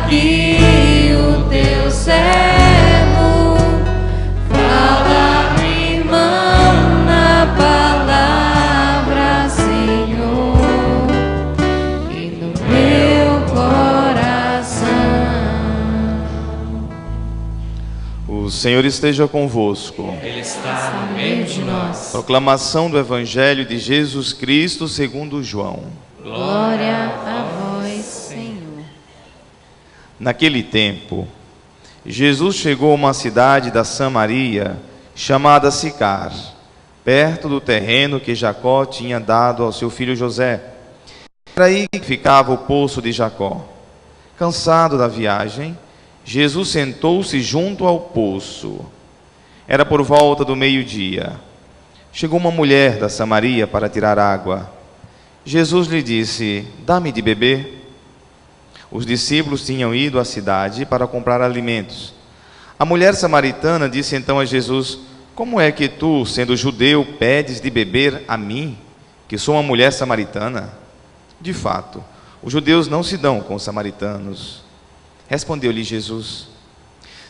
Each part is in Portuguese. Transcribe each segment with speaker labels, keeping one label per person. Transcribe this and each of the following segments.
Speaker 1: aqui o teu servo, fala, irmão, na palavra, Senhor, e no meu coração.
Speaker 2: O Senhor esteja convosco.
Speaker 3: Ele está no meio de nós.
Speaker 2: Proclamação do Evangelho de Jesus Cristo segundo João.
Speaker 1: Glória a vós, Senhor.
Speaker 2: Naquele tempo, Jesus chegou a uma cidade da Samaria, chamada Sicar, perto do terreno que Jacó tinha dado ao seu filho José. Era aí que ficava o poço de Jacó. Cansado da viagem, Jesus sentou-se junto ao poço. Era por volta do meio-dia. Chegou uma mulher da Samaria para tirar água. Jesus lhe disse: dá-me de beber. Os discípulos tinham ido à cidade para comprar alimentos. A mulher samaritana disse então a Jesus: como é que tu, sendo judeu, pedes de beber a mim, que sou uma mulher samaritana? De fato, os judeus não se dão com os samaritanos. Respondeu-lhe Jesus: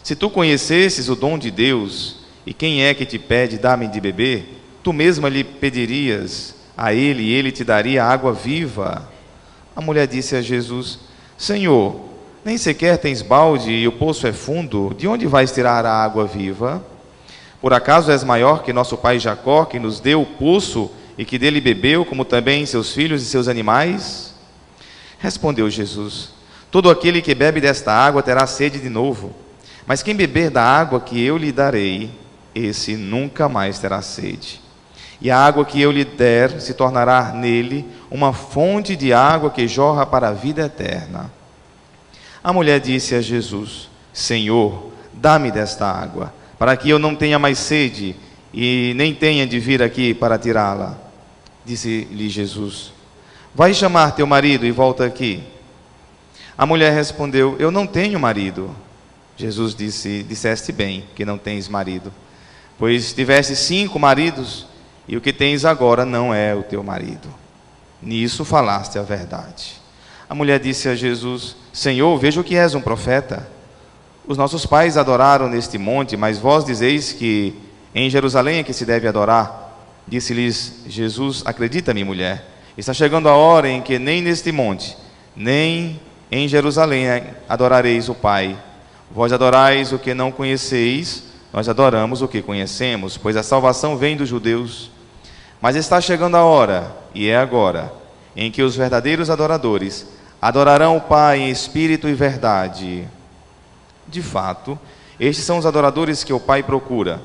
Speaker 2: se tu conhecesses o dom de Deus, e quem é que te pede dar-me de beber, tu mesma lhe pedirias a ele, e ele te daria água viva. A mulher disse a Jesus: Senhor, nem sequer tens balde e o poço é fundo, de onde vais tirar a água viva? Por acaso és maior que nosso pai Jacó, que nos deu o poço e que dele bebeu, como também seus filhos e seus animais? Respondeu Jesus: todo aquele que bebe desta água terá sede de novo, mas quem beber da água que eu lhe darei, esse nunca mais terá sede. E a água que eu lhe der se tornará nele uma fonte de água que jorra para a vida eterna. A mulher disse a Jesus: Senhor, dá-me desta água, para que eu não tenha mais sede e nem tenha de vir aqui para tirá-la. Disse-lhe Jesus: vai chamar teu marido e volta aqui. A mulher respondeu: eu não tenho marido. Jesus disse: disseste bem que não tens marido, pois tiveste 5 maridos, e o que tens agora não é o teu marido. Nisso falaste a verdade. A mulher disse a Jesus: Senhor, vejo que és um profeta. Os nossos pais adoraram neste monte, mas vós dizeis que em Jerusalém é que se deve adorar. Disse-lhes Jesus: acredita-me, mulher, está chegando a hora em que nem neste monte, nem em Jerusalém adorareis o Pai. Vós adorais o que não conheceis, nós adoramos o que conhecemos, pois a salvação vem dos judeus. Mas está chegando a hora, e é agora, em que os verdadeiros adoradores adorarão o Pai em espírito e verdade. De fato, estes são os adoradores que o Pai procura.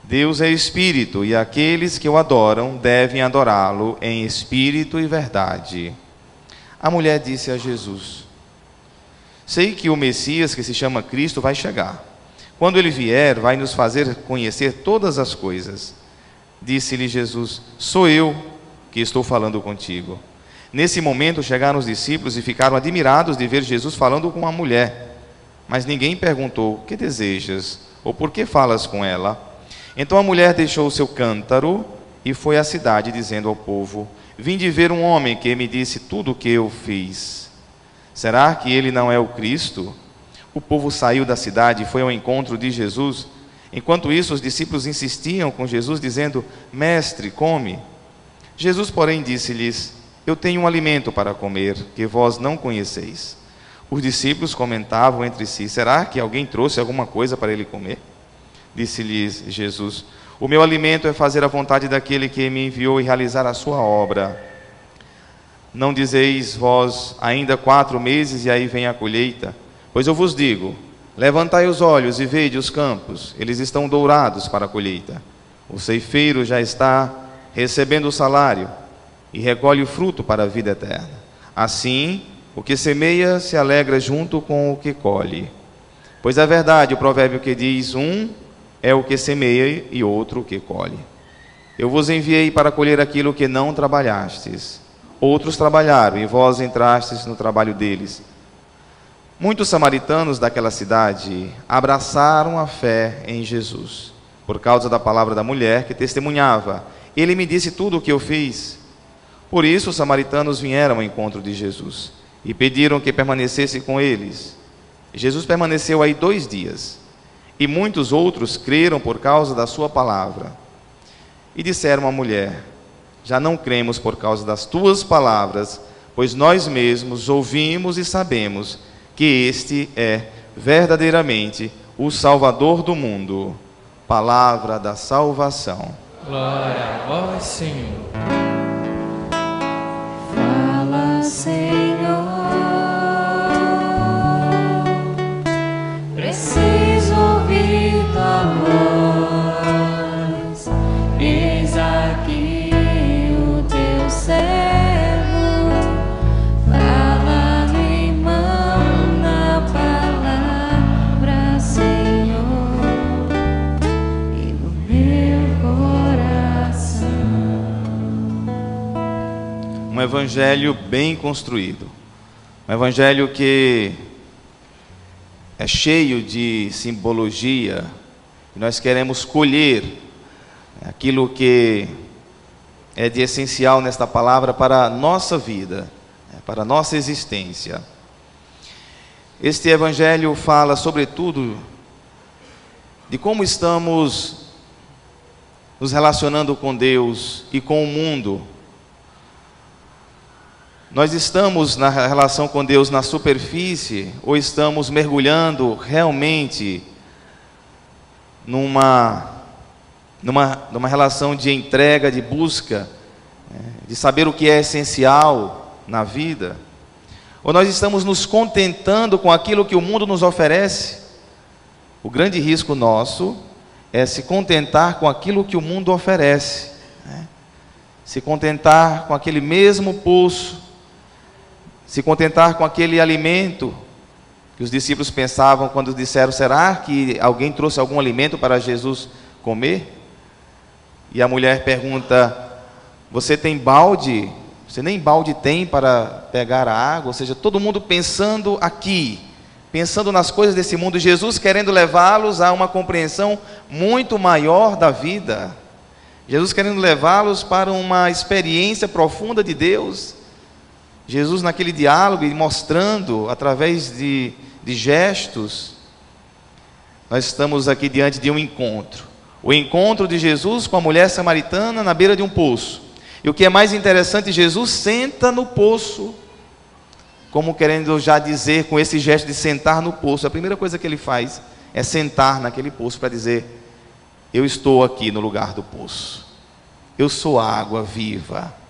Speaker 2: Deus é espírito, e aqueles que o adoram devem adorá-lo em espírito e verdade. A mulher disse a Jesus: sei que o Messias, que se chama Cristo, vai chegar. Quando ele vier, vai nos fazer conhecer todas as coisas. Disse-lhe Jesus: sou eu que estou falando contigo. Nesse momento chegaram os discípulos e ficaram admirados de ver Jesus falando com uma mulher. Mas ninguém perguntou: que desejas? Ou por que falas com ela? Então a mulher deixou o seu cântaro e foi à cidade, dizendo ao povo: vinde ver um homem que me disse tudo o que eu fiz. Será que ele não é o Cristo? O povo saiu da cidade e foi ao encontro de Jesus. Enquanto isso, os discípulos insistiam com Jesus, dizendo: mestre, come. Jesus, porém, disse-lhes: eu tenho um alimento para comer, que vós não conheceis. Os discípulos comentavam entre si: será que alguém trouxe alguma coisa para ele comer? Disse-lhes Jesus: o meu alimento é fazer a vontade daquele que me enviou e realizar a sua obra. Não dizeis vós: ainda 4 meses e aí vem a colheita? Pois eu vos digo: levantai os olhos e vede os campos, eles estão dourados para a colheita. O ceifeiro já está recebendo o salário e recolhe o fruto para a vida eterna. Assim, o que semeia se alegra junto com o que colhe. Pois é verdade o provérbio que diz: um é o que semeia e outro o que colhe. Eu vos enviei para colher aquilo que não trabalhastes. Outros trabalharam e vós entrastes no trabalho deles. Muitos samaritanos daquela cidade abraçaram a fé em Jesus, por causa da palavra da mulher que testemunhava: ele me disse tudo o que eu fiz. Por isso os samaritanos vieram ao encontro de Jesus. e pediram que permanecesse com eles. Jesus permaneceu aí 2 dias, e muitos outros creram por causa da sua palavra. E disseram à mulher: já não cremos por causa das tuas palavras, pois nós mesmos ouvimos e sabemos que este é verdadeiramente o Salvador do mundo. Palavra da salvação.
Speaker 3: Glória a vós, Senhor.
Speaker 1: Fala, Senhor, preciso ouvir tua voz. Eis aqui o teu servo, fala-me, manda a palavra, Senhor, e no meu coração.
Speaker 2: Um evangelho bem construído, um evangelho que é cheio de simbologia, e nós queremos colher aquilo que é de essencial nesta palavra para a nossa vida, para a nossa existência. Este evangelho fala sobretudo de como estamos nos relacionando com Deus e com o mundo. Nós estamos na relação com Deus na superfície, ou estamos mergulhando realmente numa relação de entrega, de busca, de saber o que é essencial na vida? Ou nós estamos nos contentando com aquilo que o mundo nos oferece? O grande risco nosso é se contentar com aquilo que o mundo oferece, se contentar com aquele mesmo poço, se contentar com aquele alimento que os discípulos pensavam quando disseram: será que alguém trouxe algum alimento para Jesus comer? E a mulher pergunta: você tem balde? Você nem balde tem para pegar a água? Ou seja, todo mundo pensando aqui, pensando nas coisas desse mundo, Jesus querendo levá-los a uma compreensão muito maior da vida, Jesus querendo levá-los para uma experiência profunda de Deus. Jesus naquele diálogo e mostrando através de gestos. Nós estamos aqui diante de um encontro, o encontro de Jesus com a mulher samaritana na beira de um poço. E o que é mais interessante, Jesus senta no poço, como querendo já dizer, com esse gesto de sentar no poço, a primeira coisa que ele faz é sentar naquele poço para dizer: eu estou aqui no lugar do poço, eu sou a água viva.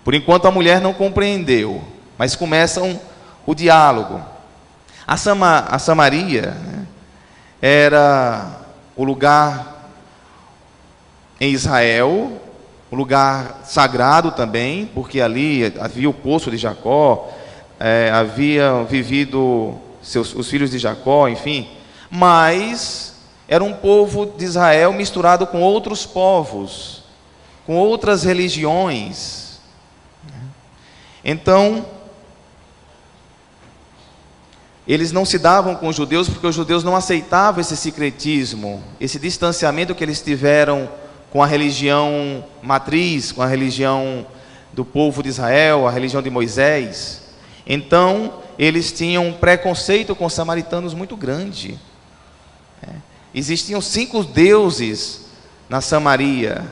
Speaker 2: Por enquanto a mulher não compreendeu, mas começam o diálogo. A Samaria era o lugar em Israel, um lugar sagrado também, porque ali havia o poço de Jacó, havia vivido os filhos de Jacó, enfim. Mas era um povo de Israel misturado com outros povos, com outras religiões. Então, eles não se davam com os judeus, porque os judeus não aceitavam esse sincretismo, esse distanciamento que eles tiveram com a religião matriz, com a religião do povo de Israel, a religião de Moisés. Então, eles tinham um preconceito com os samaritanos muito grande. Existiam 5 deuses na Samaria,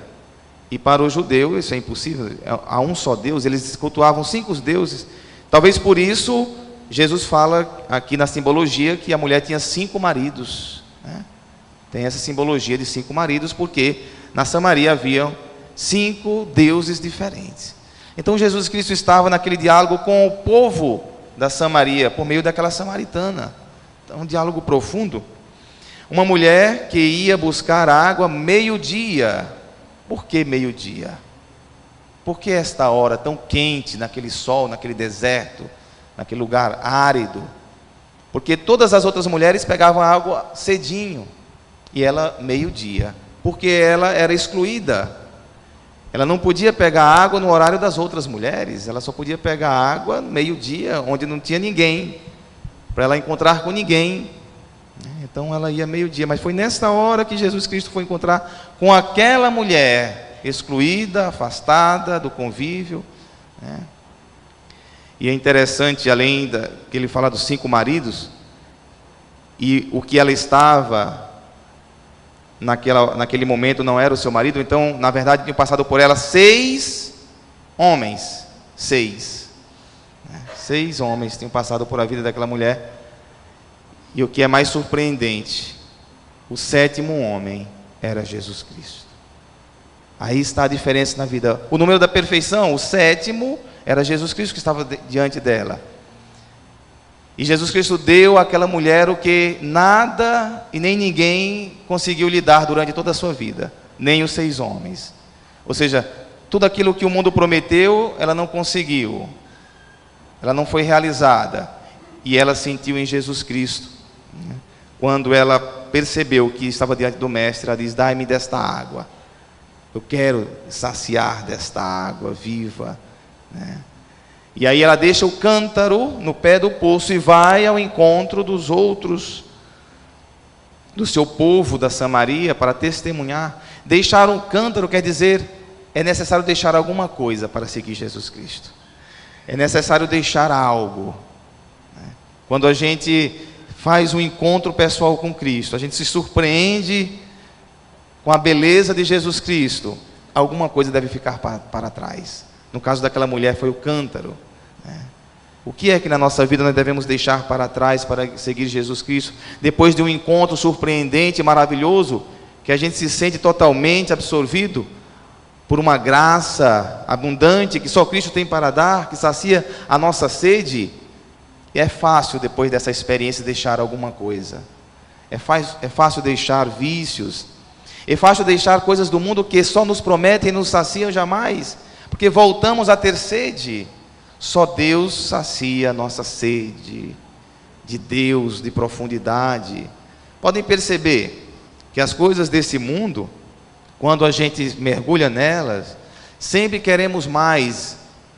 Speaker 2: e para o judeu isso é impossível, há um só Deus. Eles cultuavam 5 deuses. Talvez por isso Jesus fala aqui na simbologia que a mulher tinha 5 maridos, Tem essa simbologia de 5 maridos, porque na Samaria havia 5 deuses diferentes. Então Jesus Cristo estava naquele diálogo com o povo da Samaria, por meio daquela samaritana. Então, um diálogo profundo. Uma mulher que ia buscar água meio-dia. Por que meio-dia? Por que esta hora tão quente, naquele sol, naquele deserto, naquele lugar árido? Porque todas as outras mulheres pegavam água cedinho, e ela meio-dia, porque ela era excluída. Ela não podia pegar água no horário das outras mulheres, ela só podia pegar água meio-dia, onde não tinha ninguém, para ela encontrar com ninguém. Então ela ia meio-dia, mas foi nessa hora que Jesus Cristo foi encontrar com aquela mulher excluída, afastada do convívio, E é interessante, além que ele fala dos 5 maridos, e o que ela estava naquele momento não era o seu marido, então, na verdade, tinham passado por ela 6 homens. 6 homens tinham passado por a vida daquela mulher. E o que é mais surpreendente, o 7º homem era Jesus Cristo. Aí está a diferença na vida. O número da perfeição, o 7º, era Jesus Cristo que estava diante dela. E Jesus Cristo deu àquela mulher o que nada e nem ninguém conseguiu lhe dar durante toda a sua vida, nem os 6 homens. Ou seja, tudo aquilo que o mundo prometeu, ela não conseguiu. Ela não foi realizada. E ela sentiu em Jesus Cristo. Quando ela percebeu que estava diante do Mestre, ela diz: dai-me desta água. Eu quero saciar desta água viva. E aí ela deixa o cântaro no pé do poço e vai ao encontro dos outros, do seu povo da Samaria, para testemunhar. Deixar um cântaro quer dizer, é necessário deixar alguma coisa para seguir Jesus Cristo. É necessário deixar algo. Quando a gente faz um encontro pessoal com Cristo, a gente se surpreende com a beleza de Jesus Cristo, alguma coisa deve ficar para trás. No caso daquela mulher foi o cântaro. O que é que na nossa vida nós devemos deixar para trás para seguir Jesus Cristo? Depois de um encontro surpreendente, maravilhoso, que a gente se sente totalmente absorvido por uma graça abundante que só Cristo tem para dar, que sacia a nossa sede. E é fácil, depois dessa experiência, deixar alguma coisa. É fácil deixar vícios. É fácil deixar coisas do mundo que só nos prometem e nos saciam jamais. Porque voltamos a ter sede. Só Deus sacia a nossa sede de Deus, de profundidade. Podem perceber que as coisas desse mundo, quando a gente mergulha nelas, sempre queremos mais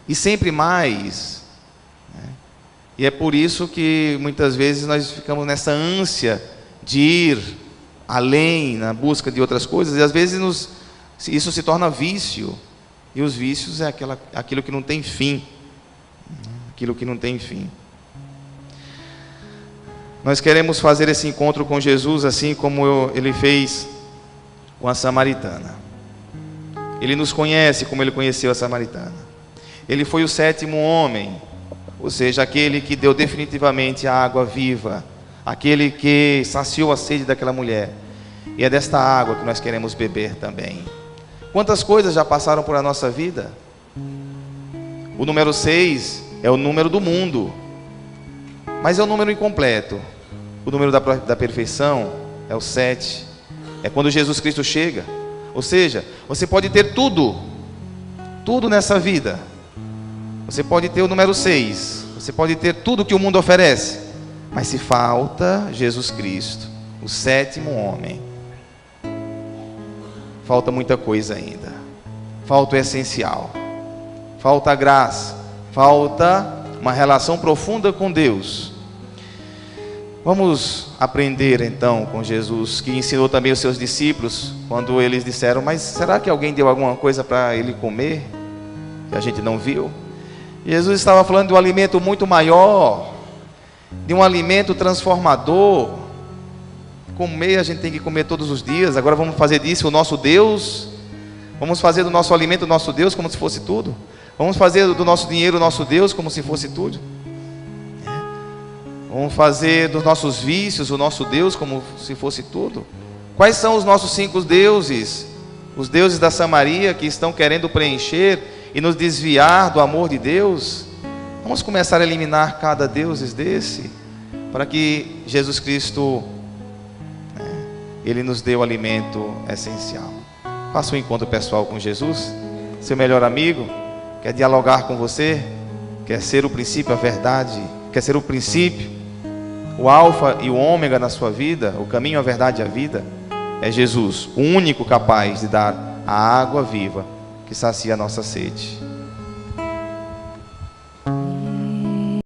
Speaker 2: e sempre mais. E é por isso que muitas vezes nós ficamos nessa ânsia de ir além, na busca de outras coisas, e às vezes isso se torna vício. E os vícios é aquilo que não tem fim. Aquilo que não tem fim. Nós queremos fazer esse encontro com Jesus assim como ele fez com a samaritana. Ele nos conhece como ele conheceu a samaritana. Ele foi o 7º homem, ou seja, aquele que deu definitivamente a água viva, aquele que saciou a sede daquela mulher. E é desta água que nós queremos beber também. Quantas coisas já passaram por a nossa vida? O número 6 é o número do mundo, mas é o número incompleto. O número da perfeição é o 7. É quando Jesus Cristo chega. Ou seja, você pode ter tudo nessa vida. Você pode ter o número 6, você pode ter tudo que o mundo oferece, mas se falta Jesus Cristo, o 7º homem, falta muita coisa ainda. Falta o essencial, falta a graça, falta uma relação profunda com Deus. Vamos aprender então com Jesus, que ensinou também os seus discípulos, quando eles disseram: mas será que alguém deu alguma coisa para ele comer, que a gente não viu? Jesus estava falando de um alimento muito maior, de um alimento transformador. Comer, a gente tem que comer todos os dias. Agora vamos fazer disso o nosso Deus? Vamos fazer do nosso alimento o nosso Deus como se fosse tudo? Vamos fazer do nosso dinheiro o nosso Deus como se fosse tudo? Vamos fazer dos nossos vícios o nosso Deus como se fosse tudo? Quais são os nossos 5 deuses? Os deuses da Samaria que estão querendo preencher e nos desviar do amor de Deus? Vamos começar a eliminar cada deus desse, para que Jesus Cristo, Ele nos dê o alimento essencial. Faça um encontro pessoal com Jesus. Seu melhor amigo quer dialogar com você, quer ser o princípio, a verdade, quer ser o princípio, o alfa e o ômega na sua vida, o caminho, a verdade e a vida. É Jesus, o único capaz de dar a água viva que sacia a nossa sede.